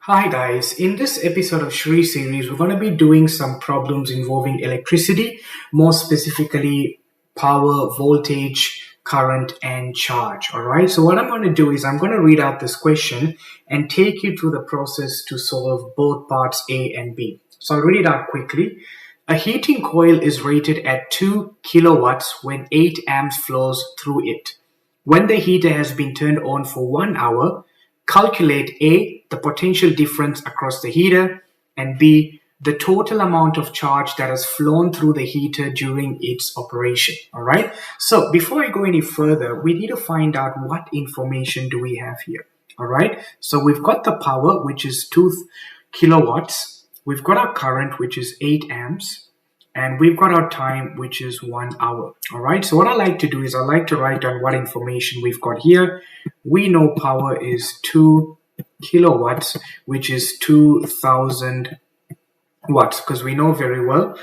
Hi guys, in this episode of Shri series, we're going to be doing some problems involving electricity, more specifically power, voltage, current, and charge. Alright, so what I'm going to do is I'm going to read out this question and take you through the process to solve both parts A and B. So I'll read it out quickly. A heating coil is rated at 2 kilowatts when 8 amps flows through it. When the heater has been turned on for 1 hour, calculate A, the potential difference across the heater, and B, the total amount of charge that has flown through the heater during its operation. All right. So before I go any further, we need to find out what information do we have here. All right. So we've got the power, which is 2 kilowatts. We've got our current, which is 8 amps. And we've got our time, which is 1 hour. All right. So what I like to do is I like to write down what information we've got here. We know power is 2 kilowatts, which is 2000 watts, because we know very well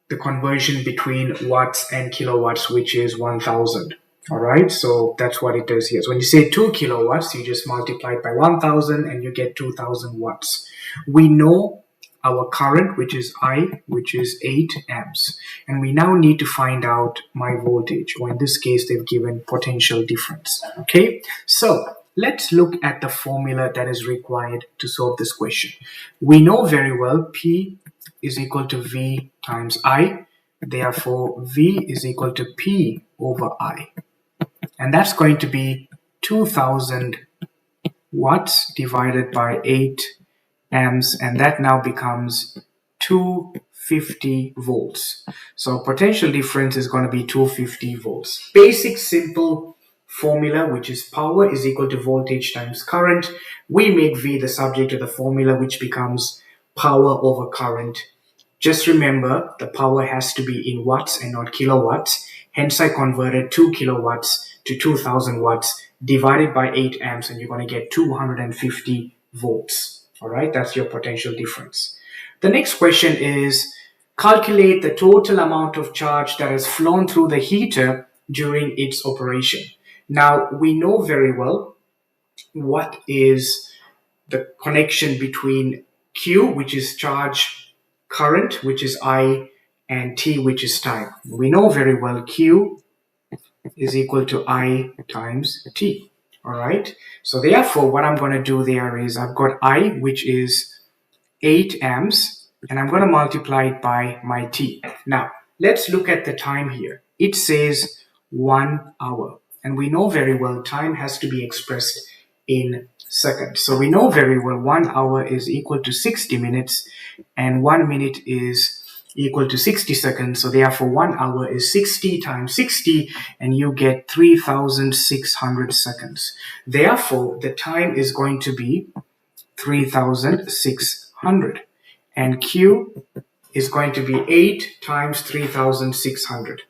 the conversion between watts and kilowatts, which is 1000. All right. So that's what it does here. So when you say 2 kilowatts, you just multiply it by 1000 and you get 2000 watts. We know our current, which is I, which is 8 amps. And we now need to find out my voltage, or in this case, they've given potential difference. Okay, so let's look at the formula that is required to solve this question. We know very well P is equal to V times I. Therefore, V is equal to P over I. And that's going to be 2000 watts divided by 8 amps, and that now becomes 250 volts. So potential difference is going to be 250 volts. Basic simple formula, which is power is equal to voltage times current. We make V the subject of the formula, which becomes power over current. Just remember, the power has to be in watts and not kilowatts. Hence, I converted 2 kilowatts to 2000 watts divided by 8 amps, and you're going to get 250 volts. All right, that's your potential difference. The next question is calculate the total amount of charge that has flown through the heater during its operation. Now, we know very well what is the connection between Q, which is charge, current, which is I, and T, which is time. We know very well Q is equal to I times T. All right. So therefore, what I'm going to do there is I've got I, which is 8 amps, and I'm going to multiply it by my T. Now, let's look at the time here. It says 1 hour. And we know very well time has to be expressed in seconds. So we know very well 1 hour is equal to 60 minutes, and 1 minute is equal to 60 seconds. So therefore 1 hour is 60 times 60, and you get 3600 seconds. Therefore the time is going to be 3600, and Q is going to be 8 times 3600,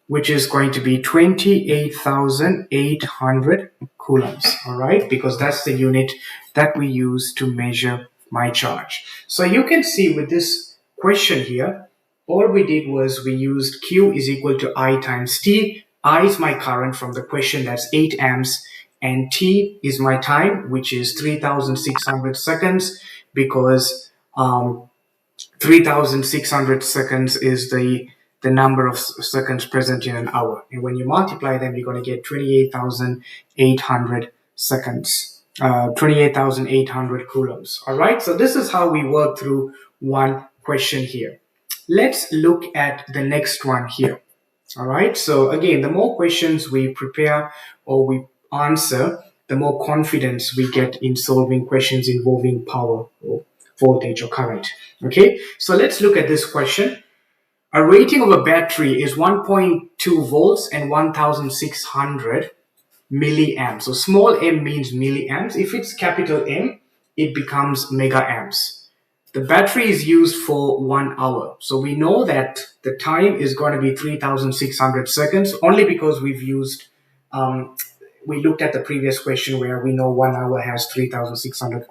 which is going to be 28,800 coulombs. All right, because that's the unit that we use to measure my charge. So you can see with this question here, all we did was we used Q is equal to I times T. I is my current from the question, that's 8 amps, and T is my time, which is 3600 seconds, because 3600 seconds is the number of seconds present in an hour. And when you multiply them, you're going to get 28,800 seconds, 28,800 coulombs. All right, so this is how we work through one question here. Let's look at the next one here. All right, so again, the more questions we prepare or we answer, the more confidence we get in solving questions involving power or voltage or current. Okay, so let's look at this question. A rating of a battery is 1.2 volts and 1600 milliamps. So small m means milliamps. If it's capital M, it becomes mega amps. The battery is used for 1 hour. So we know that the time is going to be 3600 seconds only because we've used, we looked at the previous question where we know 1 hour has 3600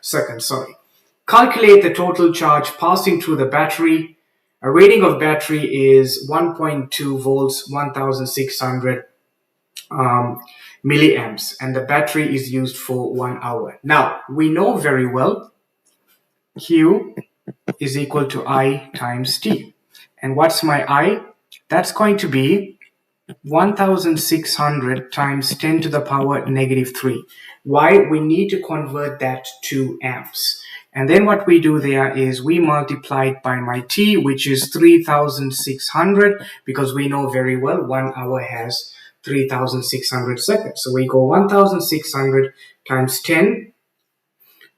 seconds. Sorry. Calculate the total charge passing through the battery. A rating of battery is 1.2 volts, 1600 milliamps, and the battery is used for 1 hour. Now, we know very well Q is equal to I times T. And what's my I? That's going to be 1600 times 10 to the power negative 3. Why? We need to convert that to amps. And then what we do there is we multiply it by my T, which is 3600, because we know very well 1 hour has 3600 seconds. So we go 1600 times 10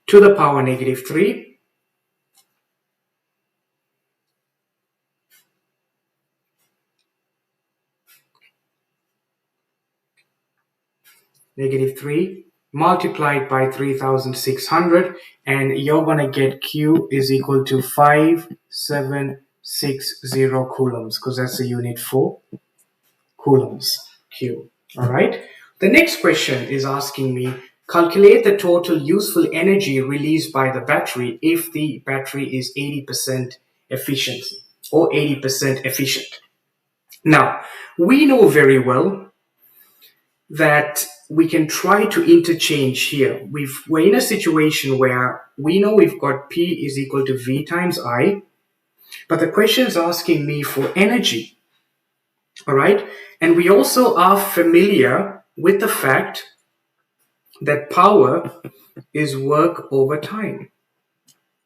to the power negative 3. Negative 3 multiplied by 3600, and you're going to get Q is equal to 5760 coulombs, because that's the unit for coulombs, Q. All right. The next question is asking me, calculate the total useful energy released by the battery if the battery is 80% efficiency or 80% efficient. Now, we know very well that we can try to interchange here. We're in a situation where we know we've got P is equal to V times I, but the question is asking me for energy. All right. And we also are familiar with the fact that power is work over time.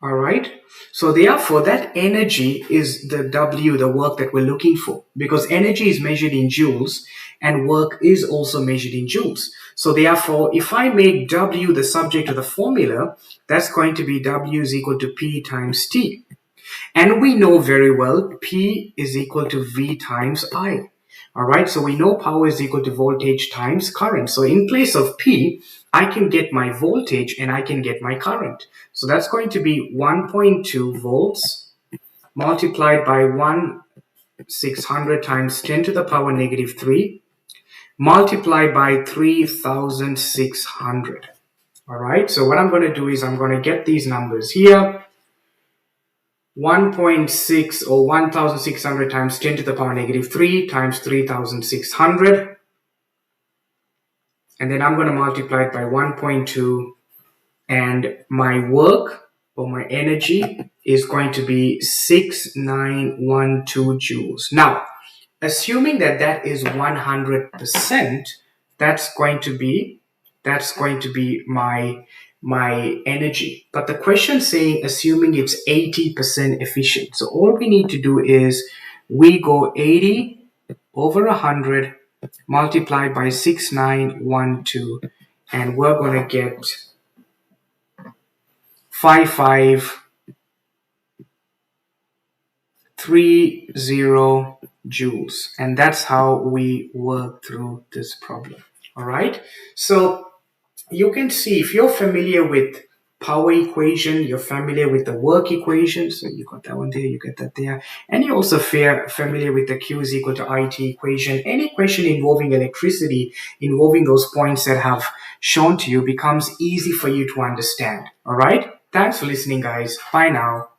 All right. So therefore, that energy is the W, the work that we're looking for, because energy is measured in joules and work is also measured in joules. So therefore, if I make W the subject of the formula, that's going to be W is equal to P times T. And we know very well P is equal to V times I. All right, so we know power is equal to voltage times current. So in place of P, I can get my voltage and I can get my current. So that's going to be 1.2 volts multiplied by 1600 times 10 to the power negative 3 multiplied by 3600. All right, so what I'm going to do is I'm going to get these numbers here. 1.6 or 1600 times 10 to the power negative 3 times 3600. And then I'm going to multiply it by 1.2. And my work or my energy is going to be 6912 joules. Now, assuming that that is 100%, that's going to be my energy. But the question saying assuming it's 80% efficient. So all we need to do is we go 80 over 100 multiplied by 6912, and we're going to get 5530 joules. And that's how we work through this problem. All right. So you can see, if you're familiar with power equation, you're familiar with the work equation. So you got that one there, you get that there. And you're also familiar with the Q is equal to IT equation. Any question involving electricity, involving those points that have shown to you, becomes easy for you to understand. All right. Thanks for listening, guys. Bye now.